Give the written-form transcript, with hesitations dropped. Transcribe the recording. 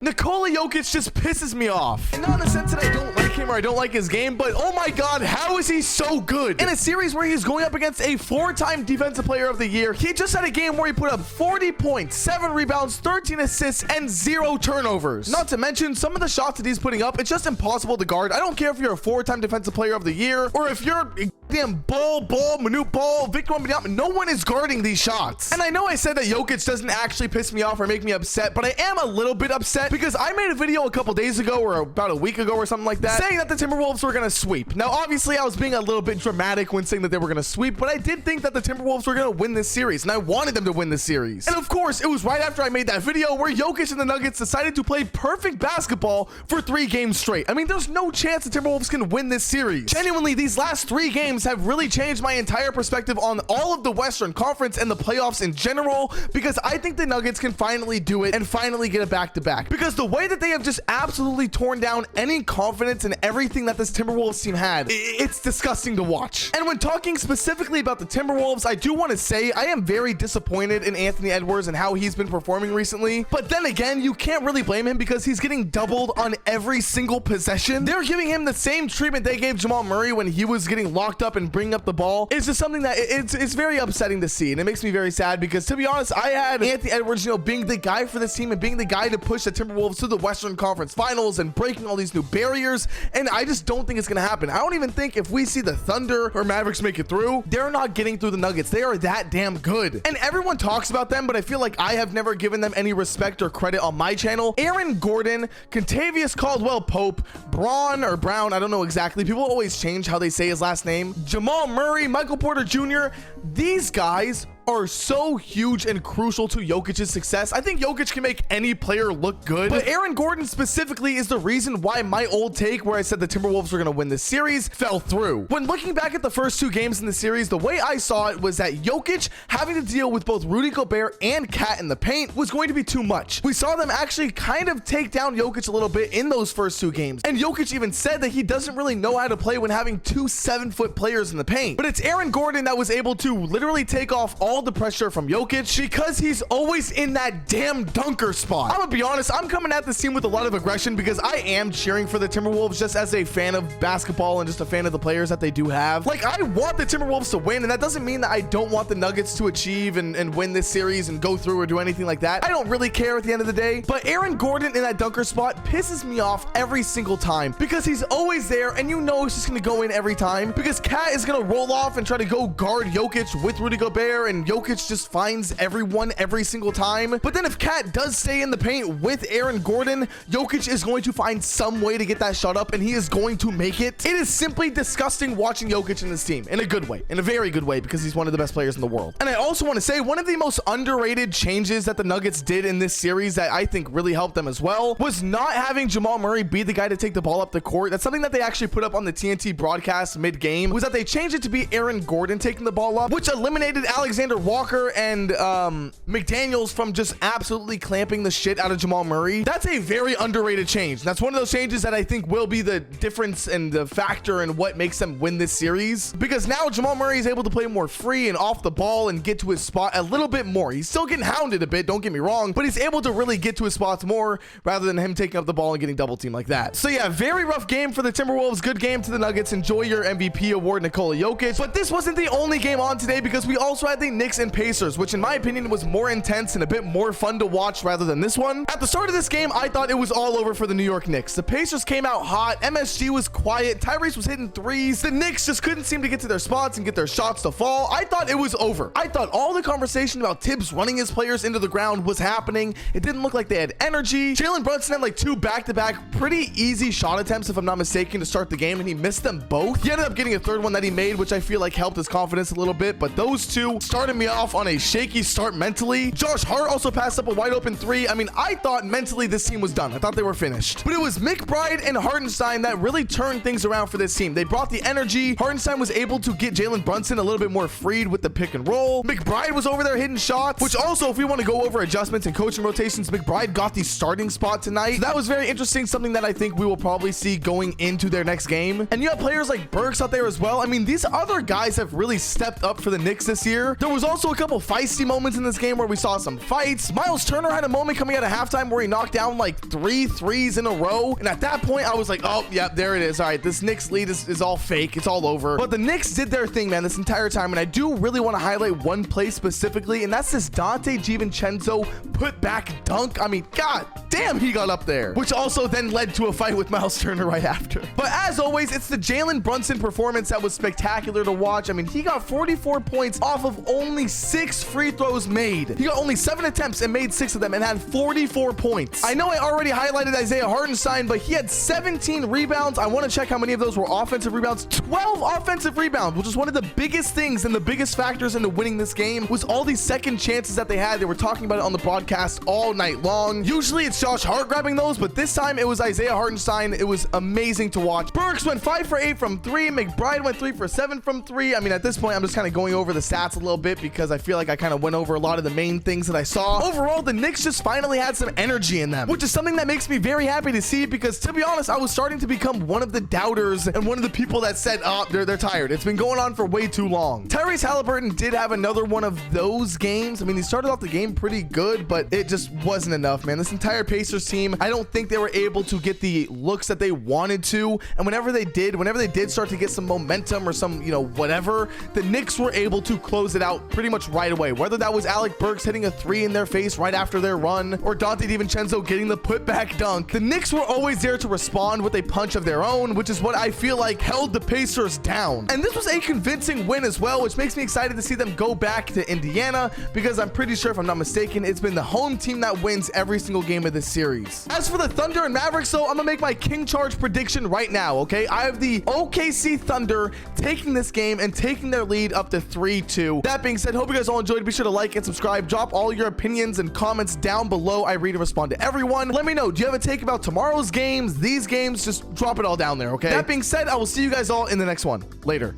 Nikola Jokic just pisses me off. And not in the sense that I don't like him or I don't like his game, but oh my god, how is he so good? In a series where he's going up against a 4-time defensive player of the year, he just had a game where he put up 40 points, 7 rebounds, 13 assists, and 0 turnovers. Not to mention, some of the shots that he's putting up, it's just impossible to guard. I don't care if you're a 4-time defensive player of the year, or if you're damn Ball, Manute Ball, Victor Wembanyama, no one is guarding these shots. And I know I said that Jokic doesn't actually piss me off or make me upset, but I am a little bit upset because I made a video a couple days ago or about a week ago or something like that saying that the Timberwolves were going to sweep. Now, obviously, I was being a little bit dramatic when saying that they were going to sweep, but I did think that the Timberwolves were going to win this series, and I wanted them to win this series. And of course, it was right after I made that video where Jokic and the Nuggets decided to play perfect basketball for 3 games straight. I mean, there's no chance the Timberwolves can win this series. Genuinely, these last 3 games have really changed my entire perspective on all of the Western Conference and the playoffs in general, because I think the Nuggets can finally do it and finally get a back-to-back. Because the way that they have just absolutely torn down any confidence in everything that this Timberwolves team had, it's disgusting to watch. And when talking specifically about the Timberwolves, I do want to say I am very disappointed in Anthony Edwards and how he's been performing recently. But then again, you can't really blame him because he's getting doubled on every single possession. They're giving him the same treatment they gave Jamal Murray when he was getting locked up and bringing up the ball. It's just something that it's very upsetting to see, and it makes me very sad because, to be honest, I had Anthony Edwards, being the guy for this team and being the guy to push the Timberwolves to the Western Conference Finals and breaking all these new barriers, and I just don't think it's gonna happen. I don't even think if we see the Thunder or Mavericks make it through, they're not getting through the Nuggets. They are that damn good, and everyone talks about them, but I feel like I have never given them any respect or credit on my channel. Aaron Gordon, Kentavious Caldwell-Pope, Brown, I don't know exactly. People always change how they say his last name. Jamal Murray, Michael Porter Jr., these guys are so huge and crucial to Jokic's success. I think Jokic can make any player look good, but Aaron Gordon specifically is the reason why my old take where I said the Timberwolves were going to win this series fell through. When looking back at the first 2 games in the series, the way I saw it was that Jokic having to deal with both Rudy Gobert and Cat in the paint was going to be too much. We saw them actually kind of take down Jokic a little bit in those first 2 games, and Jokic even said that he doesn't really know how to play when having 2 7-foot players in the paint. But it's Aaron Gordon that was able to literally take off all the pressure from Jokic because he's always in that damn dunker spot. I'm gonna be honest, I'm coming at this team with a lot of aggression because I am cheering for the Timberwolves just as a fan of basketball and just a fan of the players that they do have. Like, I want the Timberwolves to win, and that doesn't mean that I don't want the Nuggets to achieve and win this series and go through or do anything like that. I don't really care at the end of the day, but Aaron Gordon in that dunker spot pisses me off every single time because he's always there, and he's just gonna go in every time because Cat is gonna roll off and try to go guard Jokic with Rudy Gobert, and Jokic just finds everyone every single time. But then if Cat does stay in the paint with Aaron Gordon, Jokic is going to find some way to get that shot up, and he is going to make it. It is simply disgusting watching Jokic in this team in a good way, in a very good way, because he's one of the best players in the world. And I also want to say one of the most underrated changes that the Nuggets did in this series that I think really helped them as well was not having Jamal Murray be the guy to take the ball up the court. That's something that they actually put up on the TNT broadcast mid-game, was that they changed it to be Aaron Gordon taking the ball up, which eliminated Alexander Walker and McDaniels from just absolutely clamping the shit out of Jamal Murray. That's a very underrated change. That's one of those changes that I think will be the difference and the factor in what makes them win this series, because now Jamal Murray is able to play more free and off the ball and get to his spot a little bit more. He's still getting hounded a bit, don't get me wrong, but he's able to really get to his spots more rather than him taking up the ball and getting double teamed like that. So yeah, very rough game for the Timberwolves, good game to the Nuggets. Enjoy your MVP award, Nikola Jokic. But this wasn't the only game on today because we also had the Knicks and Pacers, which in my opinion was more intense and a bit more fun to watch rather than this one. At the start of this game, I thought it was all over for the New York Knicks. The Pacers came out hot, MSG was quiet, Tyrese was hitting threes, the Knicks just couldn't seem to get to their spots and get their shots to fall. I thought it was over. I thought all the conversation about Tibbs running his players into the ground was happening. It didn't look like they had energy. Jalen Brunson had like 2 back-to-back pretty easy shot attempts, if I'm not mistaken, to start the game, and he missed them both. He ended up getting a 3rd one that he made, which I feel like helped his confidence a little bit, but those 2 started me off on a shaky start mentally. Josh Hart also passed up a wide open 3. I mean, I thought mentally this team was done. I thought they were finished, but it was McBride and Hartenstein that really turned things around for this team. They brought the energy. Hartenstein was able to get Jalen Brunson a little bit more freed with the pick and roll. McBride was over there hitting shots, which also, if we want to go over adjustments and coaching rotations, McBride got the starting spot tonight. So that was very interesting, something that I think we will probably see going into their next game. And you have players like Burks out there as well. I mean, these other guys have really stepped up for the Knicks this year. There was was also a couple feisty moments in this game where we saw some fights. Miles Turner had a moment coming out of halftime where he knocked down like 3 threes in a row. And at that point, I was like, oh, yeah, there it is. All right, this Knicks lead is all fake. It's all over. But the Knicks did their thing, man, this entire time. And I do really want to highlight one play specifically, and that's this Dante DiVincenzo put back dunk. I mean, god damn, he got up there, which also then led to a fight with Miles Turner right after. But as always, it's the Jalen Brunson performance that was spectacular to watch. I mean, he got 44 points off of only 6 free throws made. He got only 7 attempts and made 6 of them and had 44 points. I know I already highlighted Isaiah Hartenstein, but he had 17 rebounds. I want to check how many of those were offensive rebounds. 12 offensive rebounds, which is one of the biggest things and the biggest factors into winning this game, was all these second chances that they had. They were talking about it on the broadcast all night long. Usually it's Josh Hart grabbing those, but this time it was Isaiah Hartenstein. It was amazing to watch. Burks went 5 for 8 from 3. McBride went 3 for 7 from 3. I mean, at this point, I'm just kind of going over the stats a little bit because I feel like I kind of went over a lot of the main things that I saw. Overall, the Knicks just finally had some energy in them, which is something that makes me very happy to see because, to be honest, I was starting to become one of the doubters and one of the people that said, oh, they're tired. It's been going on for way too long. Tyrese Halliburton did have another one of those games. I mean, he started off the game pretty good, but it just wasn't enough, man. This entire Pacers team, I don't think they were able to get the looks that they wanted to. And whenever they did start to get some momentum or some, whatever, the Knicks were able to close it out pretty much right away. Whether that was Alec Burks hitting a 3 in their face right after their run or Dante DiVincenzo getting the putback dunk, the Knicks were always there to respond with a punch of their own, which is what I feel like held the Pacers down. And this was a convincing win as well, which makes me excited to see them go back to Indiana because I'm pretty sure, if I'm not mistaken, it's been the home team that wins every single game of this series. As for the Thunder and Mavericks, though, I'm gonna make my KingCharge prediction right now, okay? I have the OKC Thunder taking this game and taking their lead up to 3-2. That being said, hope you guys all enjoyed. Be sure to like and subscribe. Drop all your opinions and comments down below. I read and respond to everyone. Let me know, do you have a take about tomorrow's games, these games? Just drop it all down there, okay? That being said, I will see you guys all in the next one. Later.